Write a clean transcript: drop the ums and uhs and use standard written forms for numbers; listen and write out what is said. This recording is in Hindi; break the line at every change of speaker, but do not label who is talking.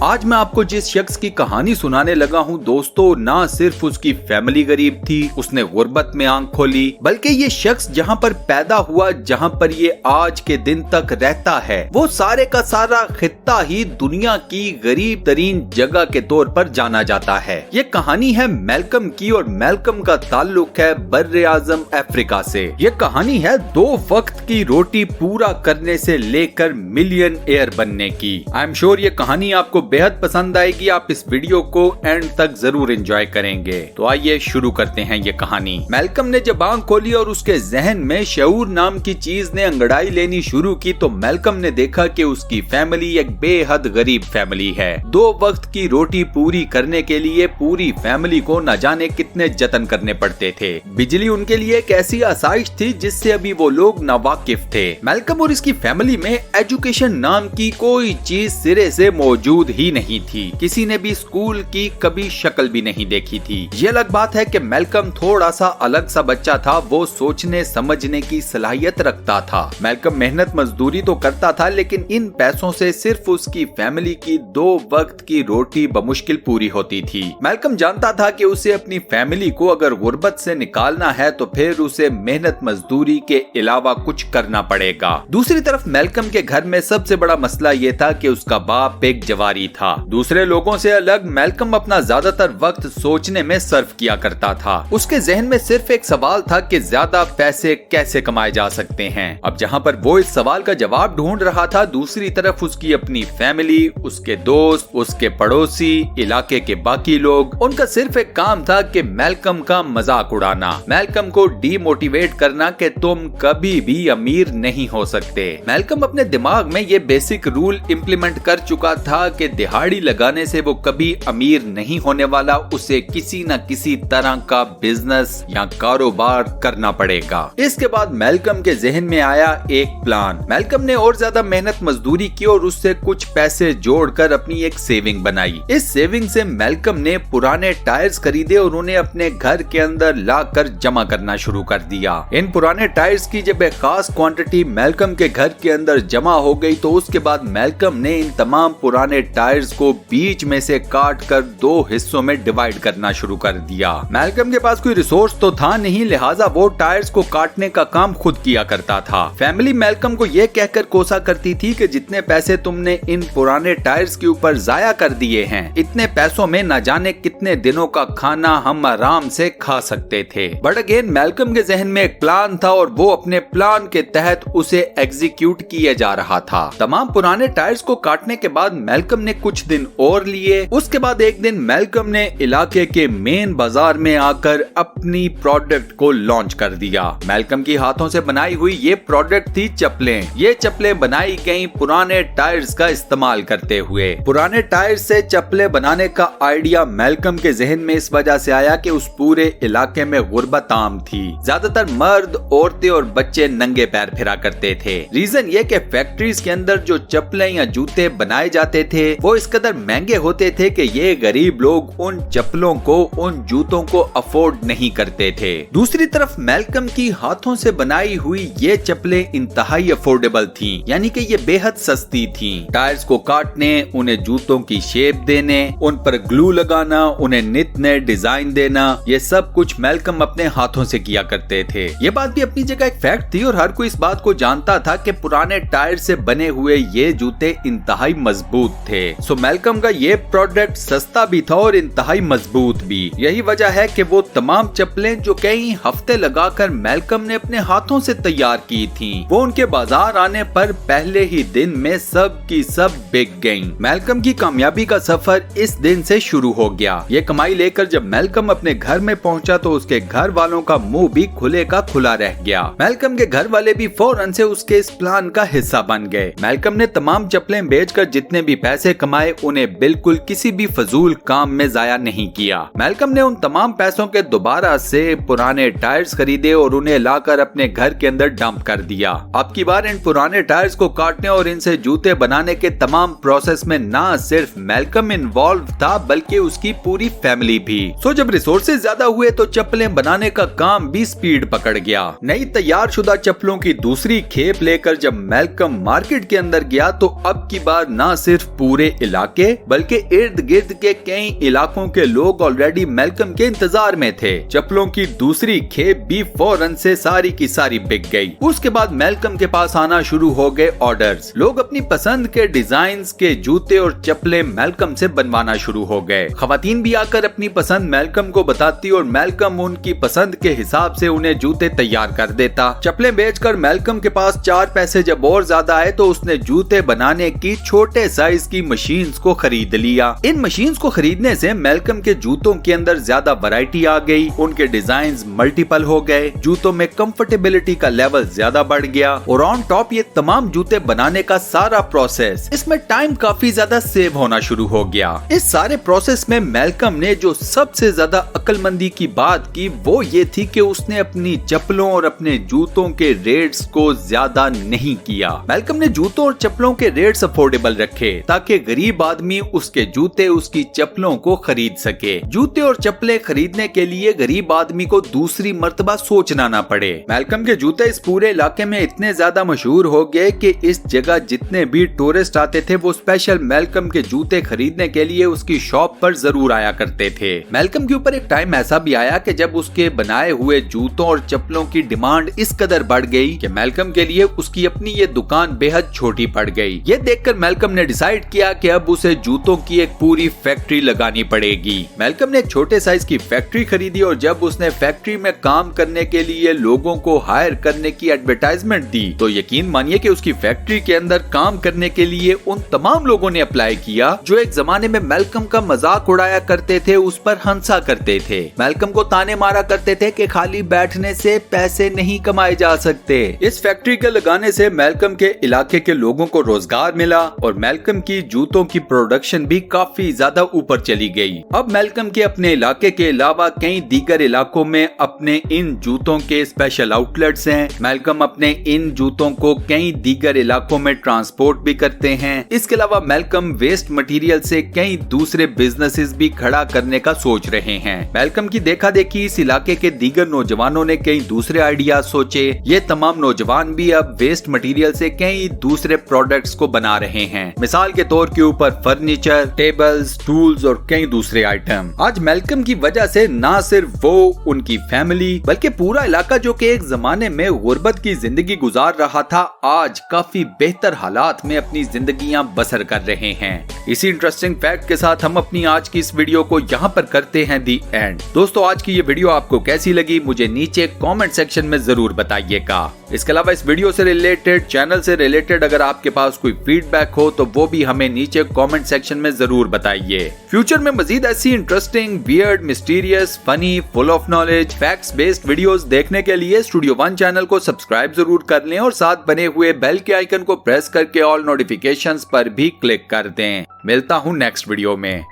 आज मैं आपको जिस शख्स की कहानी सुनाने लगा हूँ दोस्तों, ना सिर्फ उसकी फैमिली गरीब थी, उसने गुर्बत में आंख खोली, बल्कि ये शख्स जहाँ पर पैदा हुआ, जहाँ पर ये आज के दिन तक रहता है, वो सारे का सारा खित्ता ही दुनिया की गरीब तरीन जगह के तौर पर जाना जाता है। ये कहानी है मैल्कम की और मैल्कम का ताल्लुक है बर्रे आज़म अफ्रीका से। ये कहानी है 2 वक्त की रोटी पूरा करने से लेकर मिलियन एयर बनने की। आई एम श्योर ये कहानी आपको बेहद पसंद आएगी। आप इस वीडियो को एंड तक जरूर एंजॉय करेंगे। तो आइए शुरू करते हैं ये कहानी। मैल्कम ने जब आंख खोली और उसके जहन में शऊर नाम की चीज ने अंगड़ाई लेनी शुरू की तो मैल्कम ने देखा कि उसकी फैमिली एक बेहद गरीब फैमिली है। 2 वक्त की रोटी पूरी करने के लिए पूरी फैमिली को न जाने कितने जतन करने पड़ते थे। बिजली उनके लिए एक ऐसी आसाइश थी जिससे अभी वो लोग नावाकिफ थे। मैल्कम और इसकी फैमिली में एजुकेशन नाम की कोई चीज सिरे से मौजूद ही नहीं थी। किसी ने भी स्कूल की कभी शक्ल भी नहीं देखी थी। ये अलग बात है कि मैल्कम थोड़ा सा अलग सा बच्चा था। वो सोचने समझने की सलाहियत रखता था। मैल्कम मेहनत मजदूरी तो करता था, लेकिन इन पैसों से सिर्फ उसकी फैमिली की 2 वक्त की रोटी बमुश्किल पूरी होती थी। मैल्कम जानता था कि उसे अपनी फैमिली को अगर गुर्बत से निकालना है तो फिर उसे मेहनत मजदूरी के अलावा कुछ करना पड़ेगा। दूसरी तरफ मैल्कम के घर में सबसे बड़ा मसला ये था कि उसका बाप एक जवारी था। दूसरे लोगों से अलग मैल्कम अपना ज्यादातर वक्त सोचने में सर्फ किया करता था। उसके जहन में सिर्फ एक सवाल था कि ज्यादा पैसे कैसे कमाए जा सकते हैं। अब जहाँ पर वो इस सवाल का जवाब ढूंढ रहा था, दूसरी तरफ उसकी अपनी फैमिली, उसके दोस्त, उसके पड़ोसी, इलाके के बाकी लोग, उनका सिर्फ एक काम था कि मैल्कम का मजाक उड़ाना, मैल्कम को डीमोटिवेट करना कि तुम कभी भी अमीर नहीं हो सकते। मैल्कम अपने दिमाग में ये बेसिक रूल इम्प्लीमेंट कर चुका था कि दिहाड़ी लगाने से वो कभी अमीर नहीं होने वाला। उसे किसी न किसी तरह का बिजनेस या कारोबार करना पड़ेगा। इसके बाद मैल्कम के जहन में आया एक प्लान। मैल्कम ने और ज्यादा मेहनत मजदूरी की और उससे कुछ पैसे जोड़कर अपनी एक सेविंग बनाई। इस सेविंग से मैल्कम ने पुराने टायर्स खरीदे और उन्हें अपने घर के अंदर लाकर जमा करना शुरू कर दिया। इन पुराने टायर्स की जब एक खास क्वांटिटी मैल्कम के घर के अंदर जमा हो गई तो उसके बाद मैल्कम ने इन तमाम पुराने टायर्स को बीच में से काट कर 2 हिस्सों में डिवाइड करना शुरू कर दिया। मैल्कम के पास कोई रिसोर्स तो था नहीं, लिहाजा वो टायर्स को काटने का काम खुद किया करता था। फैमिली मैल्कम को ये कहकर कोसा करती थी कि जितने पैसे तुमने इन पुराने टायर्स के ऊपर जाया कर दिए हैं, इतने पैसों में न जाने कितने दिनों का खाना हम आराम से खा सकते थे। बट अगेन मैल्कम के जहन में एक प्लान था और वो अपने प्लान के तहत उसे एग्जीक्यूट किया जा रहा था। तमाम पुराने टायर्स को काटने के बाद मैल्कम ने कुछ दिन और लिए। उसके बाद एक दिन मैल्कम ने इलाके के मेन बाजार में आकर अपनी प्रोडक्ट को लॉन्च कर दिया। मैल्कम की हाथों से बनाई हुई ये प्रोडक्ट थी चप्पलें। ये चप्पलें बनाई गई पुराने टायर्स का इस्तेमाल करते हुए। पुराने टायर्स से चप्पलें बनाने का आइडिया मैल्कम के जहन में इस वजह से आया कि उस पूरे इलाके में गुर्बत आम थी। ज्यादातर मर्द, औरतें और बच्चे नंगे पैर फिरा करते थे। रीजन ये कि फैक्ट्रीज के अंदर जो चप्पलें या जूते बनाए जाते थे वो इस कदर महंगे होते थे कि ये गरीब लोग उन चप्पलों को, उन जूतों को अफोर्ड नहीं करते थे। दूसरी तरफ मैल्कम की हाथों से बनाई हुई ये चप्पलें इंतहाई अफोर्डेबल थीं, यानी कि ये बेहद सस्ती थीं। टायर्स को काटने, उन्हें जूतों की शेप देने, उन पर ग्लू लगाना, उन्हें नित नए डिजाइन देना, ये सब कुछ मैल्कम अपने हाथों से किया करते थे। ये बात भी अपनी जगह एक फैक्ट थी और हर कोई इस बात को जानता था कि पुराने टायर से बने हुए ये जूते इंतहाई मजबूत थे। सो मैल्कम का ये प्रोडक्ट सस्ता भी था और इंतहाई मजबूत भी। यही वजह है कि वो तमाम चप्पलें जो कई हफ्ते लगाकर मैल्कम ने अपने हाथों से तैयार की थीं, वो उनके बाजार आने पर पहले ही दिन में सब की सब बिक गईं। मैल्कम की कामयाबी का सफर इस दिन से शुरू हो गया। ये कमाई लेकर जब मैल्कम अपने घर में पहुंचा तो उसके घर वालों का मुंह भी खुले का खुला रह गया। मैल्कम के घर वाले भी फौरन से उसके इस प्लान का हिस्सा बन गए। मैल्कम ने तमाम चप्पलें बेचकर जितने भी पैसे कमाए उन्हें बिल्कुल किसी भी फजूल काम में जाया नहीं किया। मैल्कम ने उन तमाम पैसों के दोबारा से पुराने टायर्स खरीदे और उन्हें लाकर अपने घर के अंदर डंप कर दिया। अब की बार इन पुराने टायर्स को काटने और इनसे जूते बनाने के तमाम प्रोसेस में ना सिर्फ मैल्कम इन्वॉल्व था बल्कि उसकी पूरी फैमिली भी। सो जब रिसोर्सेज ज्यादा हुए तो चप्पलें बनाने का काम भी स्पीड पकड़ गया। नई तैयार शुदा चप्पलों की दूसरी खेप लेकर जब मैल्कम मार्केट के अंदर गया तो अब की बार ना सिर्फ पूरे इलाके बल्कि इर्द गिर्द के कई इलाकों के लोग ऑलरेडी मैल्कम के इंतजार में थे। चप्पलों की दूसरी खेप भी फौरन से सारी की सारी बिक गई। उसके बाद मैल्कम के पास आना शुरू हो गए ऑर्डर्स। लोग अपनी पसंद के डिजाइन्स के जूते और चप्पलें मैल्कम से बनवाना शुरू हो गए। खवातीन भी आकर अपनी पसंद मैल्कम को बताती और मैल्कम उनकी पसंद के हिसाब से उन्हें जूते तैयार कर देता। चप्पलें बेचकर मैल्कम के पास 4 पैसे जब और ज्यादा आए तो उसने जूते बनाने की छोटे साइज की मशीन्स को खरीद लिया। इन मशीन्स को खरीदने से मैल्कम के जूतों के अंदर ज्यादा वैरायटी आ गई, उनके डिजाइन्स मल्टीपल हो गए, जूतों में कंफर्टेबिलिटी का लेवल ज्यादा बढ़ गया और ऑन टॉप ये तमाम जूते बनाने का सारा प्रोसेस, इसमें टाइम काफी ज्यादा सेव होना शुरू हो गया। इस सारे प्रोसेस में मैल्कम ने जो सबसे ज्यादा अक्लमंदी की बात की वो ये थी कि उसने अपनी चप्पलों और अपने जूतों के रेट्स को ज्यादा नहीं किया। मैल्कम ने जूतों और चप्पलों के रेट्स अफोर्डेबल रखे ताकि गरीब आदमी उसके जूते उसकी चप्पलों को खरीद सके। जूते और चप्पलें खरीदने के लिए गरीब आदमी को दूसरी मर्तबा सोचना ना पड़े। मैल्कम के जूते इस पूरे इलाके में इतने ज्यादा मशहूर हो गए कि इस जगह जितने भी टूरिस्ट आते थे वो स्पेशल मैल्कम के जूते खरीदने के लिए उसकी शॉप पर जरूर आया करते थे। मैल्कम के ऊपर एक टाइम ऐसा भी आया कि जब उसके बनाए हुए जूतों और चप्पलों की डिमांड इस कदर बढ़ गई कि मैल्कम के लिए उसकी अपनी ये दुकान बेहद छोटी पड़ गई। ये देखकर मैल्कम ने डिसाइड किया कि अब उसे जूतों की एक पूरी फैक्ट्री लगानी पड़ेगी। मैल्कम ने एक छोटे साइज की फैक्ट्री खरीदी और जब उसने फैक्ट्री में काम करने के लिए लोगों को हायर करने की एडवर्टाइजमेंट दी तो यकीन मानिए कि उसकी फैक्ट्री के अंदर काम करने के लिए उन तमाम लोगों ने अप्लाई किया जो एक जमाने में मैल्कम का मजाक उड़ाया करते थे, उस पर हंसा करते थे, मैल्कम को ताने मारा करते थे कि खाली बैठने से पैसे नहीं कमाए जा सकते। इस फैक्ट्री के लगाने से मैल्कम के इलाके के लोगों को रोजगार मिला और मैल्कम की जूतों की प्रोडक्शन भी काफी ज्यादा ऊपर चली गई। अब मैल्कम के अपने इलाके के अलावा कई दीगर इलाकों में अपने इन जूतों के स्पेशल आउटलेट्स हैं। मैल्कम अपने इन जूतों को कई दीगर इलाकों में ट्रांसपोर्ट भी करते हैं। इसके अलावा मैल्कम वेस्ट मटेरियल से कई दूसरे बिजनेसेस भी खड़ा करने का सोच रहे हैं। मैल्कम की देखा देखी इस इलाके के दीगर नौजवानों ने कई दूसरे आइडिया सोचे। ये तमाम नौजवान भी अब वेस्ट मटेरियल से कई दूसरे प्रोडक्ट्स को बना रहे हैं, मिसाल के तौर के ऊपर फर्नीचर, टेबल्स, टूल्स और कई दूसरे आइटम। आज मैल्कम की वजह से ना सिर्फ वो, उनकी फैमिली बल्कि पूरा इलाका जो कि एक जमाने में गुर्बत की जिंदगी गुजार रहा था आज काफी बेहतर हालात में अपनी जिंदगियां बसर कर रहे हैं। इसी इंटरेस्टिंग फैक्ट के साथ हम अपनी आज की इस वीडियो को यहाँ पर करते हैं दी एंड। दोस्तों आज की ये वीडियो आपको कैसी लगी मुझे नीचे कमेंट सेक्शन में जरूर बताइएगा। इसके अलावा इस वीडियो से रिलेटेड, चैनल से रिलेटेड अगर आपके पास कोई फीडबैक हो तो वो भी हमें नीचे कमेंट सेक्शन में जरूर बताइए। फ्यूचर में मजीद ऐसी interesting, weird, mysterious, funny, full of knowledge, facts based videos देखने के लिए स्टूडियो वन चैनल को सब्सक्राइब जरूर कर लें और साथ बने हुए बेल के आइकन को प्रेस करके ऑल नोटिफिकेशंस पर भी क्लिक कर दें। मिलता हूँ नेक्स्ट वीडियो में।